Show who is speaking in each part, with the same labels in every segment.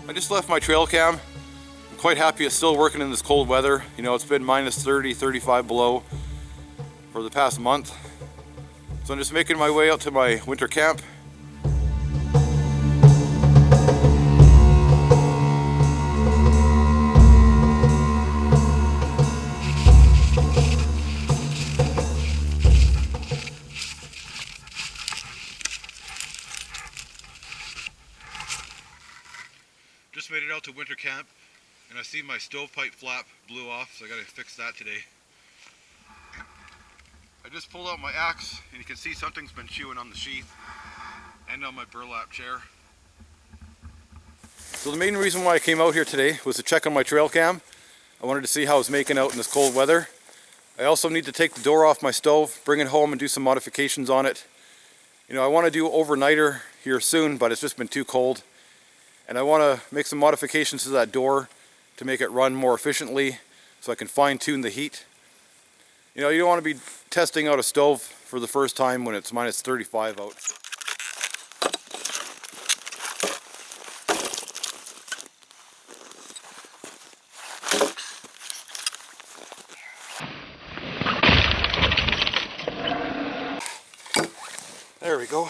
Speaker 1: I just left my trail cam. I'm quite happy it's still working in this cold weather. You know, it's been minus 30, 35 below for the past month. So I'm just making my way out to my winter camp. Just made it out to winter camp, and I see my stovepipe flap blew off, so I gotta fix that today. I just pulled out my axe, and you can see something's been chewing on the sheath and on my burlap chair. So the main reason why I came out here today was to check on my trail cam. I wanted to see how it's making out in this cold weather. I also need to take the door off my stove, bring it home and do some modifications on it. You know, I want to do overnighter here soon, but it's just been too cold. And I want to make some modifications to that door to make it run more efficiently so I can fine-tune the heat. You know, you don't want to be testing out a stove for the first time when it's minus 35 out. There we go.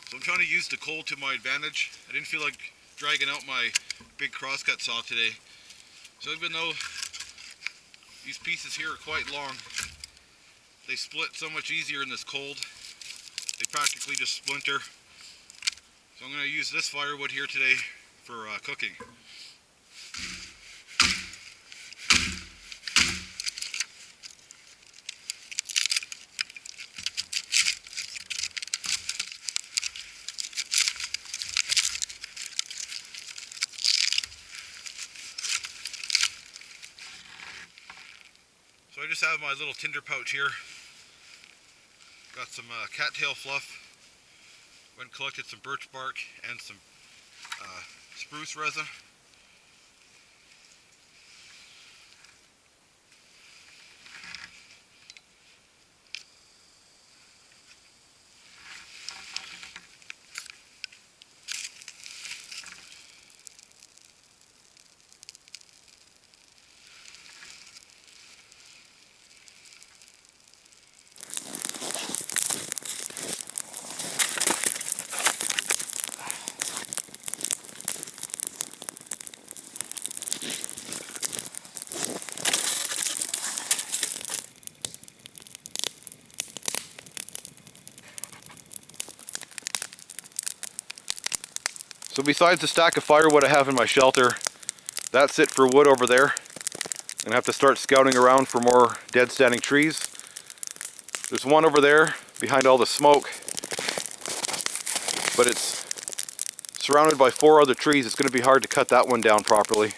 Speaker 1: So I'm trying to use the cold to my advantage. I didn't feel like dragging out my big crosscut saw today. So even though these pieces here are quite long, they split so much easier in this cold. They practically just splinter. So I'm going to use this firewood here today for cooking. So I just have my little tinder pouch here. Got some cattail fluff. Went and collected some birch bark and some spruce resin. So besides the stack of firewood I have in my shelter, that's it for wood over there. I'm gonna have to start scouting around for more dead standing trees. There's one over there behind all the smoke, but it's surrounded by 4 other trees. It's gonna be hard to cut that one down properly.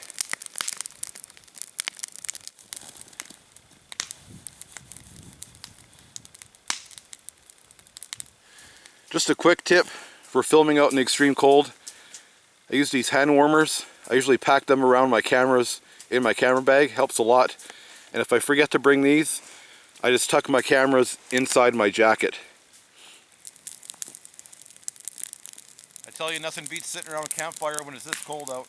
Speaker 1: Just a quick tip for filming out in the extreme cold. I use these hand warmers. I usually pack them around my cameras in my camera bag. Helps a lot. And if I forget to bring these, I just tuck my cameras inside my jacket. I tell you, nothing beats sitting around a campfire when it's this cold out.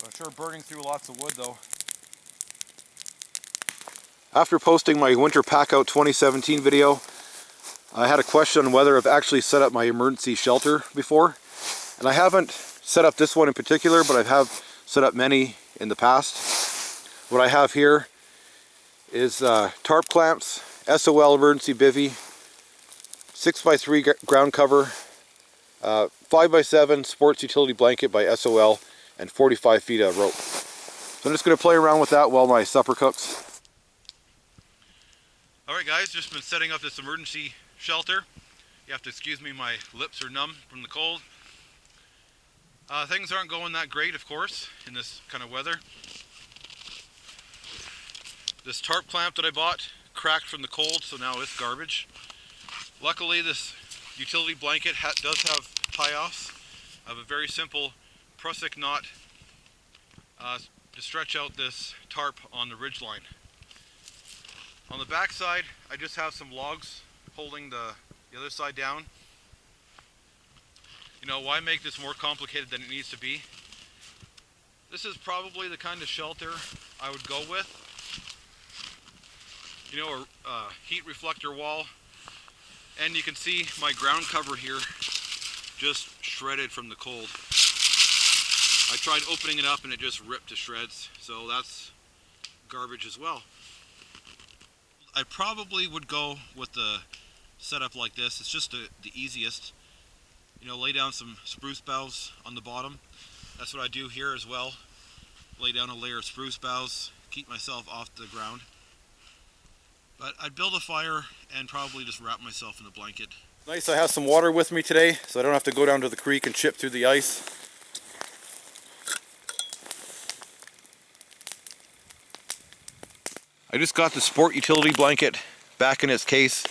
Speaker 1: But I'm sure burning through lots of wood though. After posting my Winter Pack Out 2017 video, I had a question on whether I've actually set up my emergency shelter before. And I haven't set up this one in particular, but I have set up many in the past. What I have here is tarp clamps, SOL emergency bivvy, 6x3 ground cover, 5x7 sports utility blanket by SOL, and 45 feet of rope. So I'm just going to play around with that while my supper cooks. Alright guys, just been setting up this emergency shelter. You have to excuse me, my lips are numb from the cold. Things aren't going that great, of course, in this kind of weather. This tarp clamp that I bought cracked from the cold, so now it's garbage. Luckily, this utility blanket does have tie-offs. I have a very simple prusik knot to stretch out this tarp on the ridge line. On the back side, I just have some logs holding the other side down. You know, why make this more complicated than it needs to be? This is probably the kind of shelter I would go with. You know, a heat reflector wall. And you can see my ground cover here just shredded from the cold. I tried opening it up and it just ripped to shreds, so that's garbage as well. I probably would go with the setup like this. It's just the easiest. You know, lay down some spruce boughs on the bottom. That's what I do here as well. Lay down a layer of spruce boughs, keep myself off the ground. But I'd build a fire and probably just wrap myself in the blanket. Nice, I have some water with me today, so I don't have to go down to the creek and chip through the ice. I just got the sport utility blanket back in its case.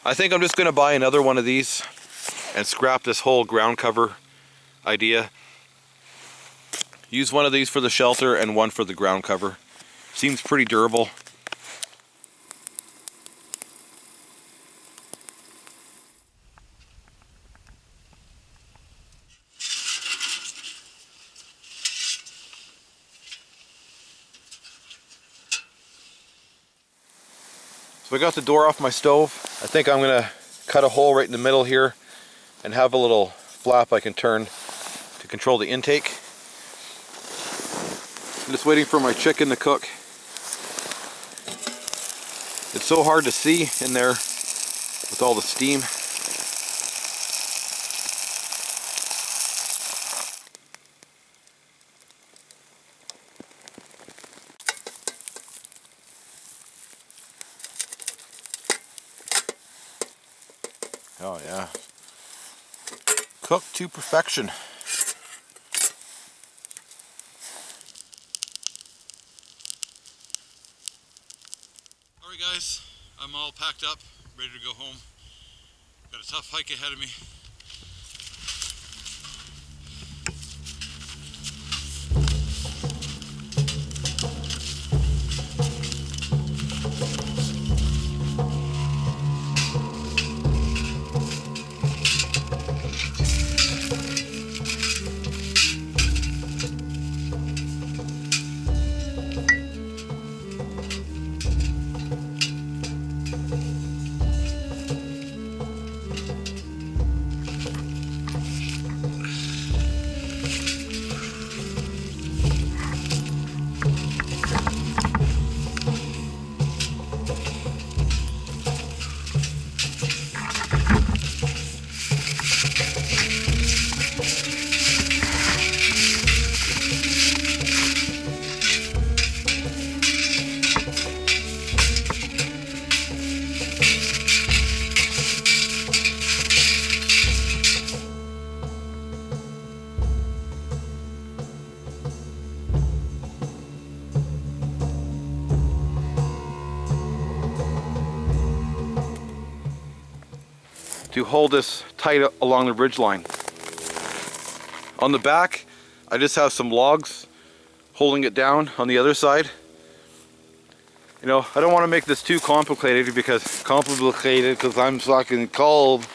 Speaker 1: I think I'm just going to buy another one of these and scrap this whole ground cover idea. Use one of these for the shelter and one for the ground cover. Seems pretty durable. So I got the door off my stove. I think I'm going to cut a hole right in the middle here and have a little flap I can turn to control the intake. I'm just waiting for my chicken to cook. It's so hard to see in there with all the steam. Oh yeah. Cooked to perfection. Alright guys, I'm all packed up, ready to go home. Got a tough hike ahead of me. To hold this tight along the ridge line. On the back, I just have some logs holding it down on the other side. You know, I don't want to make this too complicated because I'm fucking cold.